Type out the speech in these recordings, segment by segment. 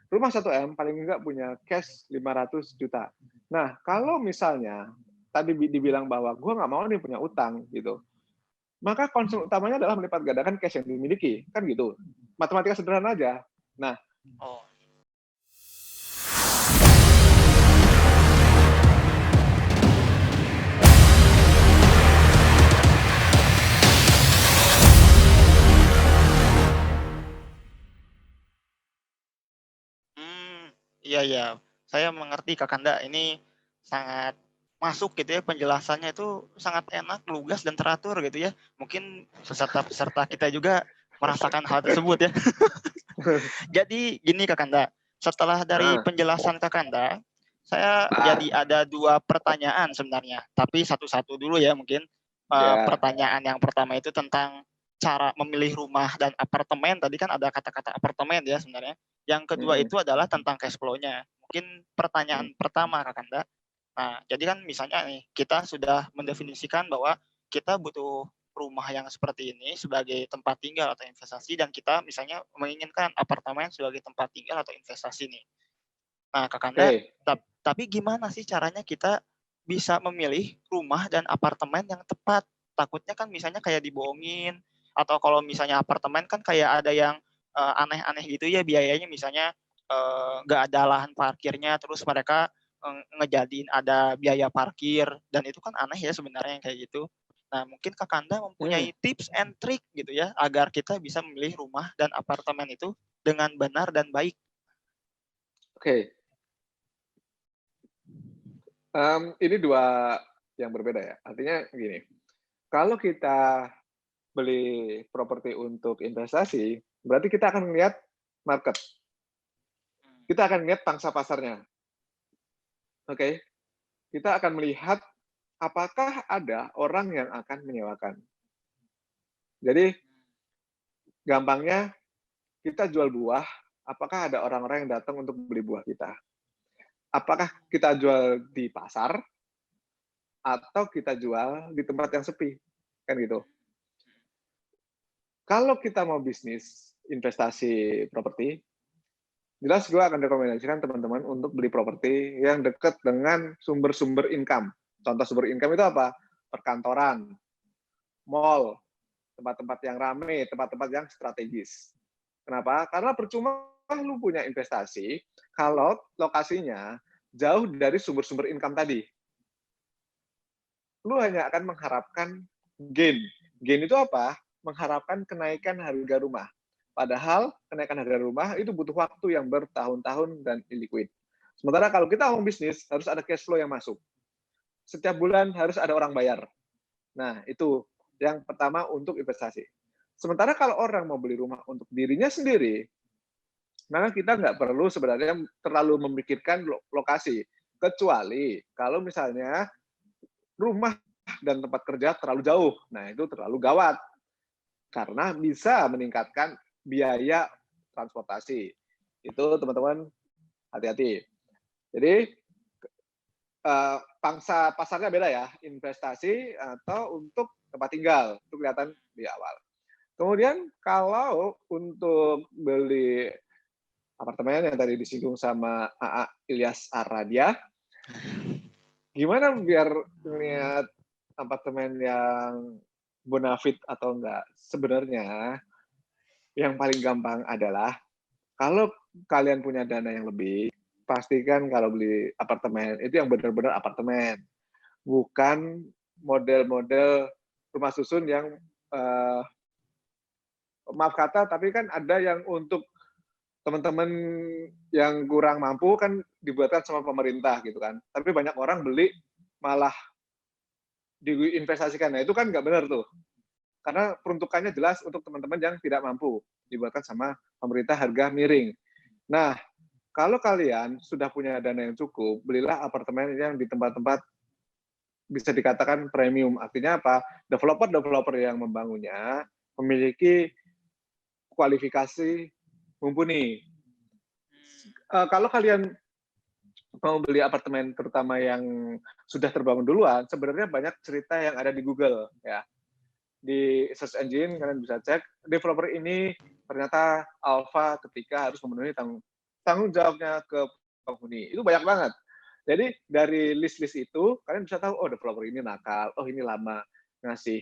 rumah 1 M paling enggak punya cash 500 juta. Nah, kalau misalnya tadi dibilang bahwa gue nggak mau nih punya utang gitu, maka concern utamanya adalah melipat gandakan cash yang dimiliki, kan gitu. Matematika sederhana aja. Nah, Oh, iya iya. Saya mengerti Kakanda, ini sangat masuk gitu ya, penjelasannya itu sangat enak, lugas, dan teratur gitu ya. Mungkin peserta-peserta kita juga merasakan hal tersebut ya. Jadi gini Kakanda, setelah dari nah, penjelasan Kakanda, saya jadi ada 2 pertanyaan sebenarnya, tapi satu-satu dulu ya mungkin. ya, Pertanyaan yang pertama itu tentang cara memilih rumah dan apartemen, tadi kan ada kata-kata apartemen ya sebenarnya. Yang kedua mm, itu adalah tentang cash flow-nya. Mungkin mm, pertanyaan pertama Kakanda. Nah, jadi kan misalnya nih, kita sudah mendefinisikan bahwa kita butuh rumah yang seperti ini sebagai tempat tinggal atau investasi, dan kita misalnya menginginkan apartemen sebagai tempat tinggal atau investasi nih. Nah, Kakanda, oke. tapi gimana sih caranya kita bisa memilih rumah dan apartemen yang tepat? Takutnya kan misalnya kayak dibohongin, atau kalau misalnya apartemen kan kayak ada yang aneh-aneh gitu ya biayanya, misalnya nggak ada lahan parkirnya, terus mereka ngejadiin ada biaya parkir, dan itu kan aneh ya sebenarnya yang kayak gitu. Nah, mungkin Kakanda Hmm, mempunyai tips and trick gitu ya, agar kita bisa memilih rumah dan apartemen itu dengan benar dan baik. oke. Ini dua yang berbeda ya. Artinya gini, kalau kita beli properti untuk investasi, berarti kita akan melihat market. Kita akan lihat pangsa pasarnya. Oke, kita akan melihat apakah ada orang yang akan menyewakan. Jadi gampangnya kita jual buah, apakah ada orang-orang yang datang untuk beli buah kita? Apakah kita jual di pasar atau kita jual di tempat yang sepi? Kan gitu. Kalau kita mau bisnis investasi properti, jelas gue akan rekomendasikan teman-teman untuk beli properti yang dekat dengan sumber-sumber income. Contoh sumber income itu apa? Perkantoran, mall, tempat-tempat yang ramai, tempat-tempat yang strategis. Kenapa? Karena percuma lu punya investasi kalau lokasinya jauh dari sumber-sumber income tadi. Lu hanya akan mengharapkan gain. Gain itu apa? Mengharapkan kenaikan harga rumah. Padahal kenaikan harga rumah itu butuh waktu yang bertahun-tahun dan illiquid. Sementara kalau kita mau bisnis, harus ada cash flow yang masuk. Setiap bulan harus ada orang bayar. Nah, itu yang pertama untuk investasi. Sementara kalau orang mau beli rumah untuk dirinya sendiri, maka kita nggak perlu sebenarnya terlalu memikirkan lokasi. Kecuali kalau misalnya rumah dan tempat kerja terlalu jauh. Nah, itu terlalu gawat. Karena bisa meningkatkan biaya transportasi. Itu teman-teman hati-hati. Jadi, pangsa pasarnya beda ya, investasi atau untuk tempat tinggal. Itu kelihatan di awal. Kemudian kalau untuk beli apartemen yang tadi disinggung sama AA Ilyas Aradia, gimana biar ngeliat apartemen yang bonafit atau enggak? Sebenarnya yang paling gampang adalah kalau kalian punya dana yang lebih, pastikan kalau beli apartemen itu yang benar-benar apartemen, bukan model-model rumah susun yang uh, maaf kata, tapi kan ada yang untuk teman-teman yang kurang mampu kan dibuatkan sama pemerintah gitu kan. Tapi banyak orang beli malah diinvestasikan. Nah itu kan nggak benar tuh. Karena peruntukannya jelas untuk teman-teman yang tidak mampu. Dibuatkan sama pemerintah harga miring. Nah, kalau kalian sudah punya dana yang cukup, belilah apartemen yang di tempat-tempat bisa dikatakan premium. Artinya apa? Developer-developer yang membangunnya memiliki kualifikasi mumpuni. Kalau kalian mau beli apartemen terutama yang sudah terbangun duluan, sebenarnya banyak cerita yang ada di Google ya. di search engine kalian bisa cek developer ini ternyata alpha ketika harus memenuhi tanggung jawabnya ke penghuni. Itu banyak banget. Jadi dari list-list itu kalian bisa tahu, oh developer ini nakal, oh ini lama ngasih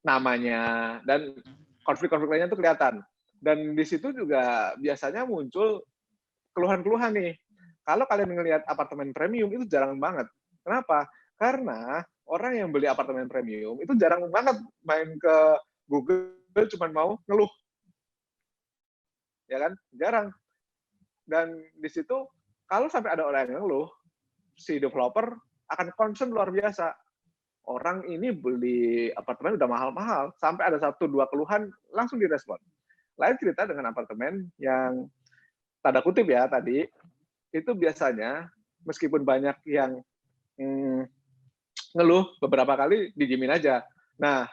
namanya, dan konflik-konflik lainnya itu kelihatan. Dan di situ juga biasanya muncul keluhan-keluhan nih. Kalau kalian ngelihat apartemen premium itu jarang banget. Kenapa? Karena orang yang beli apartemen premium itu jarang banget main ke Google cuma mau ngeluh, ya kan? Jarang. Dan di situ kalau sampai ada orang yang ngeluh, si developer akan concern luar biasa. Orang ini beli apartemen udah mahal-mahal, sampai ada 1-2 keluhan langsung direspon. Lain cerita dengan apartemen yang tanda kutip ya tadi, itu biasanya meskipun banyak yang ngeluh beberapa kali didiemin aja. Nah,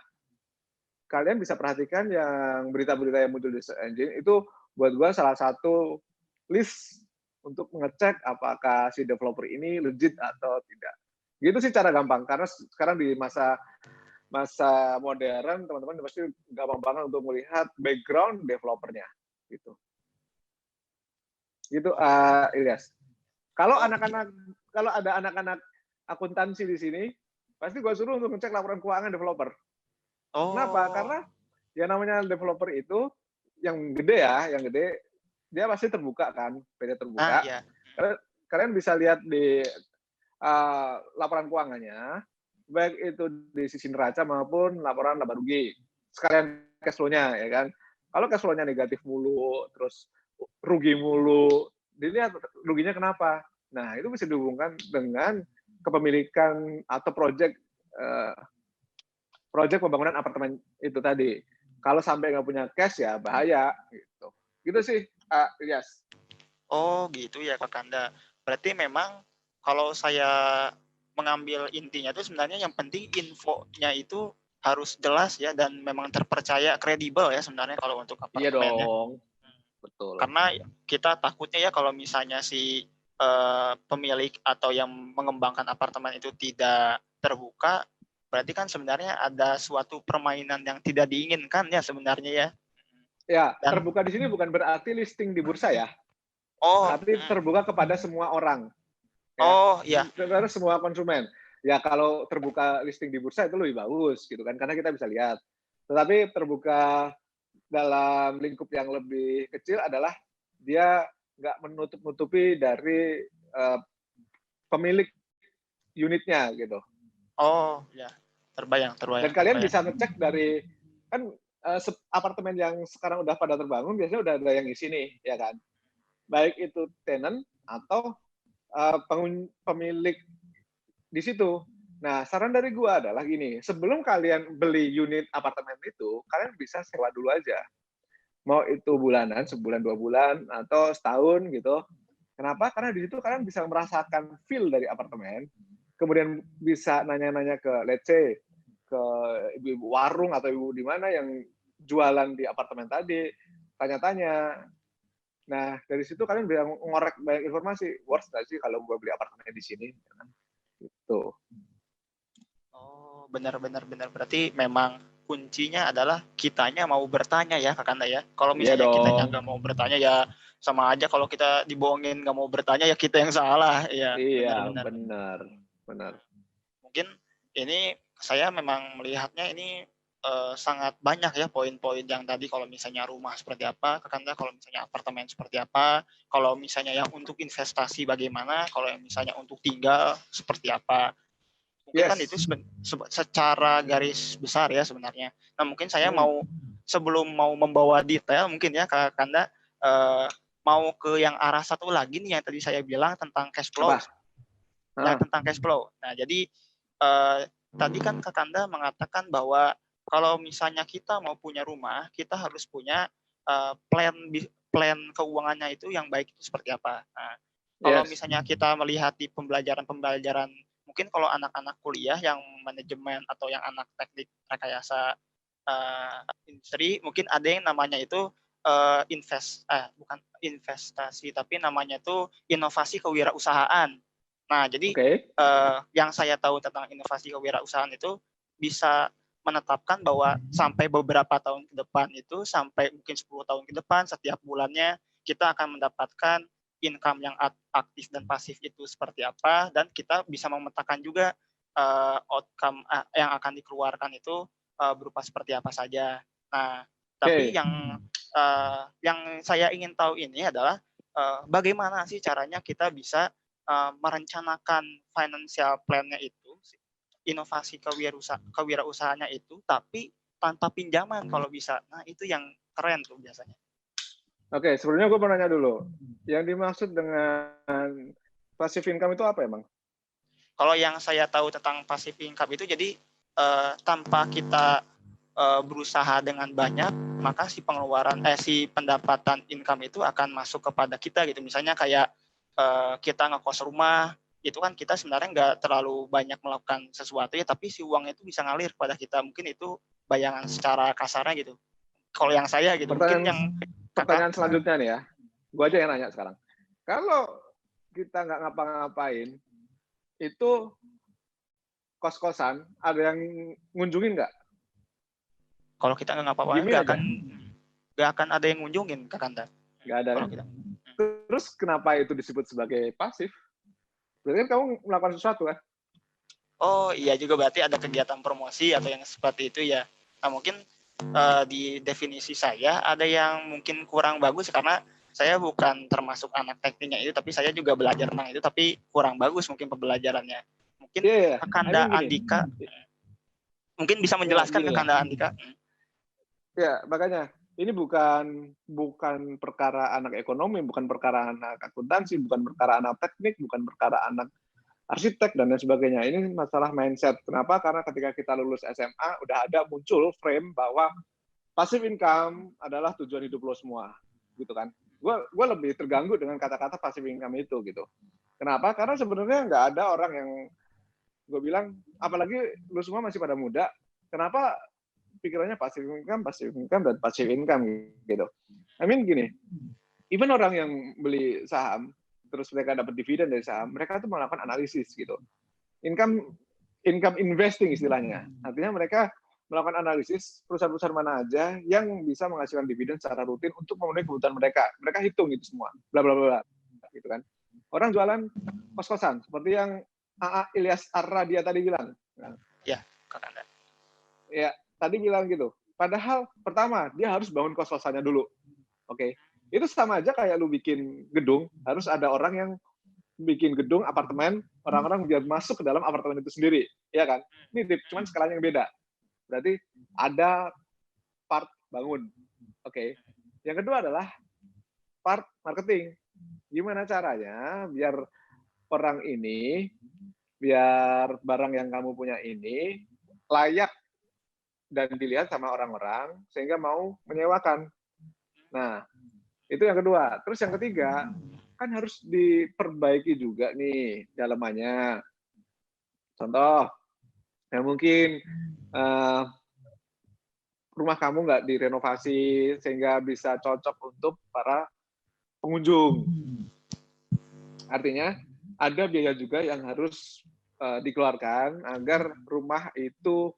kalian bisa perhatikan yang berita-berita yang muncul di search engine itu buat gua salah satu list untuk mengecek apakah si developer ini legit atau tidak. Gitu sih cara gampang, karena sekarang di masa modern teman-teman pasti gampang banget untuk melihat background developernya gitu. Gitu Ilyas. Kalau ada anak-anak akuntansi di sini, pasti gue suruh untuk ngecek laporan keuangan developer. Kenapa? Karena ya namanya developer itu yang gede ya, yang gede dia pasti terbuka kan, PD terbuka. Iya. Kalian bisa lihat di laporan keuangannya, baik itu di sisi neraca maupun laporan laba rugi. Sekalian cash flow-nya ya kan. Kalau cash flow-nya negatif mulu, terus rugi mulu, dilihat ruginya kenapa. Nah, itu bisa dihubungkan dengan kepemilikan atau proyek pembangunan apartemen itu tadi. Kalau sampai nggak punya cash ya bahaya gitu. Gitu sih, Ilyas. Oh gitu ya Kak Kanda. Berarti memang kalau saya mengambil intinya itu sebenarnya yang penting infonya itu harus jelas ya dan memang terpercaya, kredibel ya sebenarnya kalau untuk Iya apartemennya. dong, betul. Karena kita takutnya ya kalau misalnya si pemilik atau yang mengembangkan apartemen itu tidak terbuka, berarti kan sebenarnya ada suatu permainan yang tidak diinginkan ya sebenarnya ya. Ya, terbuka di sini bukan berarti listing di bursa ya. Tapi terbuka kepada semua orang. Ya. Oh iya. Kepada semua konsumen. Ya kalau terbuka listing di bursa itu lebih bagus gitu kan, karena kita bisa lihat. Tetapi terbuka dalam lingkup yang lebih kecil adalah dia nggak menutup-nutupi dari pemilik unitnya gitu. Oh ya, terbayang. Dan kalian bisa ngecek dari kan apartemen yang sekarang udah pada terbangun biasanya udah ada yang isi nih, ya kan. Baik itu tenant atau pemilik di situ. Nah, saran dari gua adalah gini, sebelum kalian beli unit apartemen itu, kalian bisa sewa dulu aja. Mau itu bulanan, sebulan, 2 bulan, atau setahun gitu. Kenapa? Karena di situ kalian bisa merasakan feel dari apartemen, kemudian bisa nanya-nanya ke, let's say, ke ibu-ibu warung atau ibu di mana yang jualan di apartemen tadi, tanya-tanya. Nah, dari situ kalian bisa ngorek banyak informasi. Worth nggak sih kalau gue beli apartemen di sini? Gitu. Oh, benar. Berarti memang kuncinya adalah kitanya mau bertanya ya, Kak Kanda ya. Kalau misalnya kitanya nggak mau bertanya ya sama aja kalau kita dibohongin nggak mau bertanya ya kita yang salah. Ya, iya, benar. Mungkin ini saya memang melihatnya ini sangat banyak ya poin-poin yang tadi kalau misalnya rumah seperti apa, Kak Kanda, kalau misalnya apartemen seperti apa, kalau misalnya yang untuk investasi bagaimana, kalau yang misalnya untuk tinggal seperti apa. Mungkin kan itu secara garis besar ya sebenarnya. Nah mungkin saya mau sebelum mau membawa detail mungkin ya Kak Kanda mau ke yang arah satu lagi nih yang tadi saya bilang tentang cash flow. Nah tentang cash flow. Nah jadi tadi kan Kak Kanda mengatakan bahwa kalau misalnya kita mau punya rumah, kita harus punya plan keuangannya itu yang baik itu seperti apa. Nah, kalau misalnya kita melihat di pembelajaran mungkin kalau anak-anak kuliah yang manajemen atau yang anak teknik rekayasa industri, mungkin ada yang namanya itu bukan investasi, tapi namanya itu inovasi kewirausahaan. Nah, jadi yang saya tahu tentang inovasi kewirausahaan itu bisa menetapkan bahwa sampai beberapa tahun ke depan itu, sampai mungkin 10 tahun ke depan, setiap bulannya kita akan mendapatkan income yang aktif dan pasif itu seperti apa, dan kita bisa memetakan juga outcome yang akan dikeluarkan itu berupa seperti apa saja. Nah, tapi yang saya ingin tahu ini adalah bagaimana sih caranya kita bisa merencanakan financial plan-nya itu, inovasi kewirausahaannya itu, tapi tanpa pinjaman kalau bisa. Nah, itu yang keren tuh biasanya. Oke, sebelumnya gue mau nanya dulu. Yang dimaksud dengan passive income itu apa emang? Kalau yang saya tahu tentang passive income itu, jadi tanpa kita berusaha dengan banyak, maka si pendapatan income itu akan masuk kepada kita gitu. Misalnya kayak kita ngekos rumah, itu kan kita sebenarnya nggak terlalu banyak melakukan sesuatu ya, tapi si uang itu bisa ngalir kepada kita. Mungkin itu bayangan secara kasarnya gitu. Kalau yang saya gitu, pertanyaan selanjutnya nih ya, gue aja yang nanya sekarang. Kalau kita nggak ngapa-ngapain, itu kos-kosan ada yang ngunjungin nggak? Kalau kita nggak ngapa-ngapain, nggak akan ada yang ngunjungin, Kak Kanda. Nggak ada. Terus kenapa itu disebut sebagai pasif? Berarti kan kamu melakukan sesuatu kan? Oh iya juga, berarti ada kegiatan promosi atau yang seperti itu ya. Nah mungkin di definisi saya ada yang mungkin kurang bagus karena saya bukan termasuk anak tekniknya itu, tapi saya juga belajar tentang itu, tapi kurang bagus mungkin pembelajarannya. Mungkin Kakanda Andika mungkin bisa menjelaskan Kakanda Andika. Ya makanya ini bukan perkara anak ekonomi, bukan perkara anak akuntansi, bukan perkara anak teknik, bukan perkara anak arsitek dan lain sebagainya. Ini masalah mindset. Kenapa? Karena ketika kita lulus SMA udah ada muncul frame bahwa passive income adalah tujuan hidup lo semua, gitu kan? Gue lebih terganggu dengan kata-kata passive income itu, gitu. Kenapa? Karena sebenarnya nggak ada orang yang gue bilang, apalagi lo semua masih pada muda, kenapa pikirannya passive income, dan passive income gitu. I mean gini, even orang yang beli saham terus mereka dapat dividen dari saham, mereka tuh melakukan analisis gitu. Income investing istilahnya. Artinya mereka melakukan analisis perusahaan-perusahaan mana aja yang bisa menghasilkan dividen secara rutin untuk memenuhi kebutuhan mereka. Mereka hitung itu semua, bla bla bla, gitu kan. Orang jualan kos-kosan seperti yang AA Ilyas Arradia tadi bilang. Ya, Kakanda. Ya, tadi bilang gitu. Padahal pertama dia harus bangun kos-kosannya dulu. Oke. Itu sama aja kayak lu bikin gedung, harus ada orang yang bikin gedung, apartemen, orang-orang biar masuk ke dalam apartemen itu sendiri. Ya kan? Ini cuman skalanya yang beda. Berarti ada part bangun. Oke. Yang kedua adalah part marketing. Gimana caranya biar orang ini, biar barang yang kamu punya ini layak dan dilihat sama orang-orang sehingga mau menyewakan. Nah, itu yang kedua. Terus yang ketiga, kan harus diperbaiki juga nih dalamannya. Contoh, ya mungkin rumah kamu nggak direnovasi sehingga bisa cocok untuk para pengunjung. Artinya, ada biaya juga yang harus dikeluarkan agar rumah itu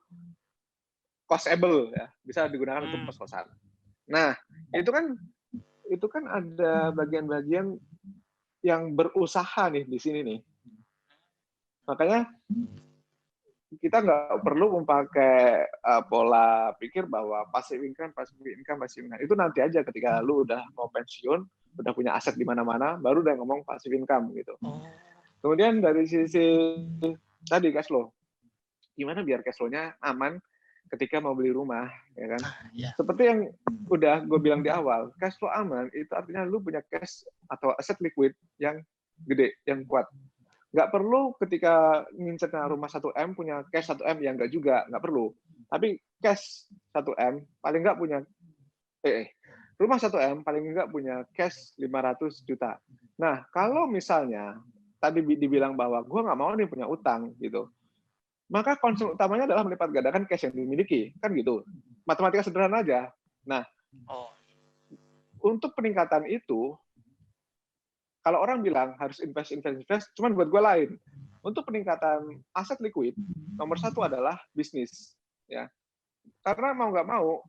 costable, ya, bisa digunakan untuk kos-kosan. Nah, itu kan ada bagian-bagian yang berusaha nih di sini nih. Makanya kita nggak perlu memakai pola pikir bahwa passive income. Itu nanti aja ketika lu udah mau pensiun, udah punya aset di mana-mana, baru udah ngomong passive income gitu. Kemudian dari sisi tadi cash flow, gimana biar cash flow-nya aman ketika mau beli rumah, ya kan? Seperti yang udah gue bilang di awal, cash flow aman itu artinya lu punya cash atau aset liquid yang gede, yang kuat. Nggak perlu ketika ngincernya rumah 1M punya cash 1M, yang nggak juga, nggak perlu. Tapi cash 1M paling nggak punya, rumah 1M paling nggak punya cash 500 juta. Nah, kalau misalnya tadi dibilang bahwa gue nggak mau nih punya utang gitu, maka concern utamanya adalah melipat gandakan cash yang dimiliki, kan gitu. Matematika sederhana aja. Nah, untuk peningkatan itu, kalau orang bilang harus invest, cuman buat gue lain. Untuk peningkatan aset liquid, nomor satu adalah bisnis. Ya. Karena mau nggak mau,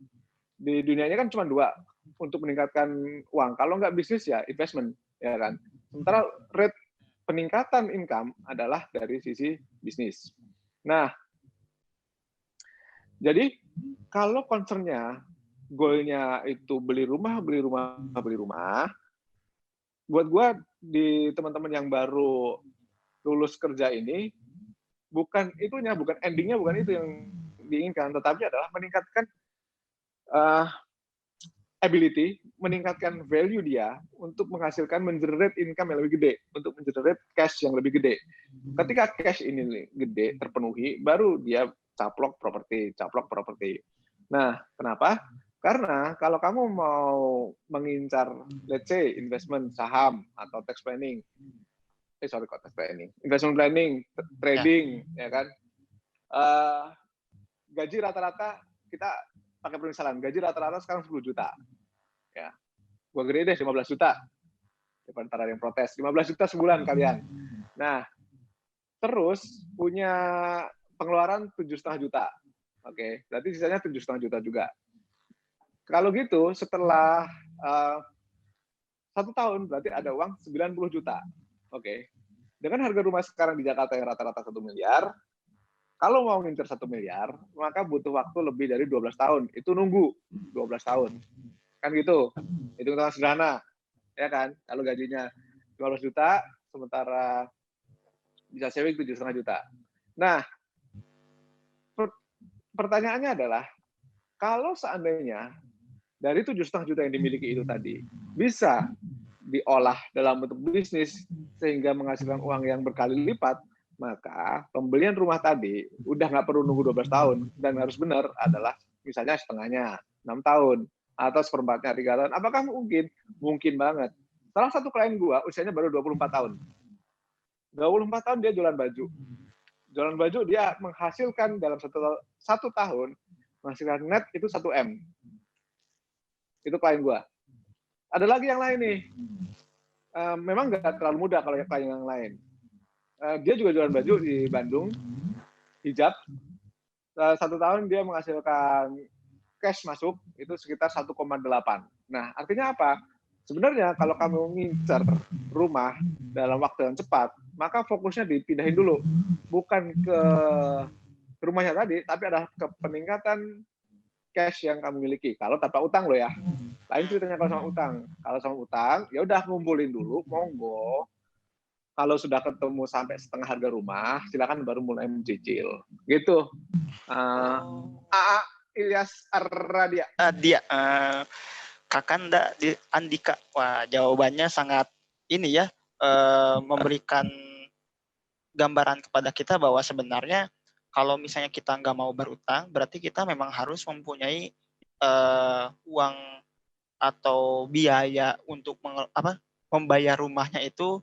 di dunia ini kan cuma dua untuk meningkatkan uang. Kalau nggak bisnis ya investment, ya kan. Sementara rate peningkatan income adalah dari sisi bisnis. Nah, jadi kalau concernnya, goalnya itu beli rumah, buat gue di teman-teman yang baru lulus kerja ini, bukan itunya, bukan endingnya, bukan itu yang diinginkan, tetapi adalah meningkatkan uh, ability, meningkatkan value dia untuk menghasilkan mengenerate income yang lebih gede, untuk mengenerate cash yang lebih gede. Ketika cash ini gede, terpenuhi, baru dia caplok properti. Nah, kenapa? Karena kalau kamu mau mengincar, let's say, investment saham atau tax planning, investment planning, trading, ya kan, gaji rata-rata kita pakai permisalan, gaji rata-rata sekarang 10 juta. Ya, gue gede deh 15 juta. Daripada ada yang protes, 15 juta sebulan kalian. Nah, terus punya pengeluaran 7,5 juta. Oke, berarti sisanya 7,5 juta juga. Kalau gitu, setelah 1 tahun, berarti ada uang 90 juta. Oke, dengan harga rumah sekarang di Jakarta yang rata-rata 1 miliar, kalau mau ngincer 1 miliar, maka butuh waktu lebih dari 12 tahun. Itu nunggu 12 tahun. Kan gitu. Itu hitungan sederhana. Ya kan? Kalau gajinya 12 juta, sementara bisa saving 7,5 juta. Nah, pertanyaannya adalah, kalau seandainya dari 7,5 juta yang dimiliki itu tadi, bisa diolah dalam bentuk bisnis, sehingga menghasilkan uang yang berkali lipat, maka pembelian rumah tadi udah nggak perlu nunggu 12 tahun, dan harus benar adalah misalnya setengahnya 6 tahun, atau seperempatnya 3 tahun. Apakah mungkin? Mungkin banget. Salah satu klien gua usianya baru 24 tahun. 24 tahun dia jualan baju. Jualan baju dia menghasilkan dalam satu tahun, menghasilkan net itu 1M. Itu klien gua. Ada lagi yang lain nih. Memang nggak terlalu mudah kalau klien yang lain. Dia juga jualan baju di Bandung, hijab. 1 tahun dia menghasilkan cash masuk itu sekitar 1,8. Nah, artinya apa? Sebenarnya kalau kamu ngincer rumah dalam waktu yang cepat, maka fokusnya dipindahin dulu. Bukan ke rumahnya tadi, tapi adalah ke peningkatan cash yang kamu miliki. Kalau tanpa utang loh ya. Lain ceritanya kalau sama utang. Kalau sama utang, ya udah ngumpulin dulu, monggo. Kalau sudah ketemu sampai setengah harga rumah, silakan baru mulai mencicil. Gitu. AA Ilyas Arradia. Kakanda Andika. Wah, jawabannya sangat ini ya, memberikan gambaran kepada kita bahwa sebenarnya kalau misalnya kita nggak mau berutang, berarti kita memang harus mempunyai uang atau biaya untuk membayar rumahnya itu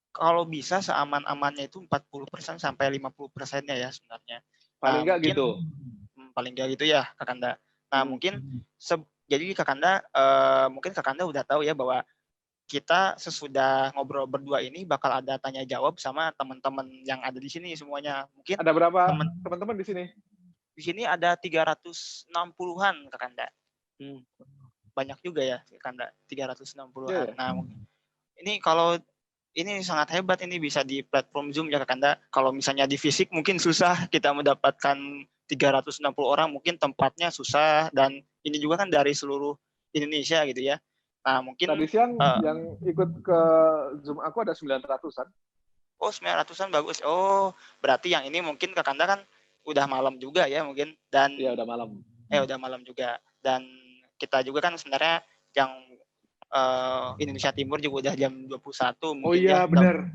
kalau bisa seaman-amannya itu 40% sampai 50%-nya ya sebenarnya. Paling nggak gitu. Paling nggak gitu ya, Kakanda. Nah, mungkin jadi Kakanda mungkin Kakanda udah tahu ya bahwa kita sesudah ngobrol berdua ini bakal ada tanya jawab sama teman-teman yang ada di sini semuanya. Mungkin ada berapa teman-teman di sini? Di sini ada 360-an, Kakanda. Banyak juga ya, Kakanda, 360-an. Nah, ini kalau ini sangat hebat, ini bisa di platform Zoom ya, Kakanda. Kalau misalnya di fisik mungkin susah kita mendapatkan 360 orang, mungkin tempatnya susah, dan ini juga kan dari seluruh Indonesia gitu ya. Nah, mungkin tadi siang yang ikut ke Zoom aku ada 900-an. Oh, 900-an bagus. Oh, berarti yang ini mungkin Kakanda kan udah malam juga ya mungkin, dan ya udah malam. Udah malam juga, dan kita juga kan sebenarnya yang Indonesia Timur juga udah jam 21 mungkin. Oh iya, benar.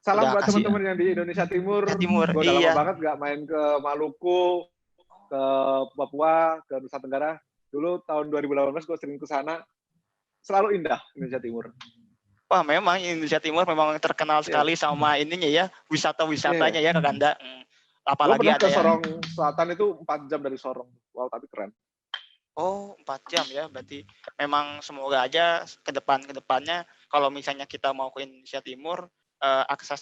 Salam buat teman-teman yang di Indonesia Timur. Gue udah lama banget gak main ke Maluku, ke Papua, ke Nusa Tenggara. Dulu tahun 2018 gue sering ke sana. Selalu indah Indonesia Timur. Wah, memang Indonesia Timur memang terkenal sekali sama ininya ya, wisata-wisatanya ya, Kakanda. Apalagi ada ke Sorong Selatan itu 4 jam dari Sorong. Wow, tapi keren. Oh, 4 jam ya, berarti memang semoga aja kedepannya kalau misalnya kita mau ke Indonesia Timur, akses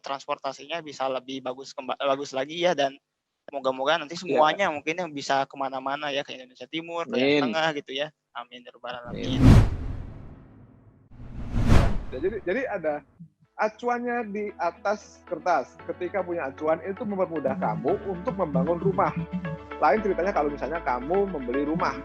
transportasinya bisa lebih bagus lagi ya, dan Moga-moga nanti Ya, semuanya mungkin yang bisa kemana-mana ya, ke Indonesia Timur, ke yang amin. tengah gitu ya. Amin ya rabbal Amin. alamin. Jadi ada acuannya di atas kertas. Ketika punya acuan itu mempermudah kamu untuk membangun rumah. Lain ceritanya kalau misalnya kamu membeli rumah.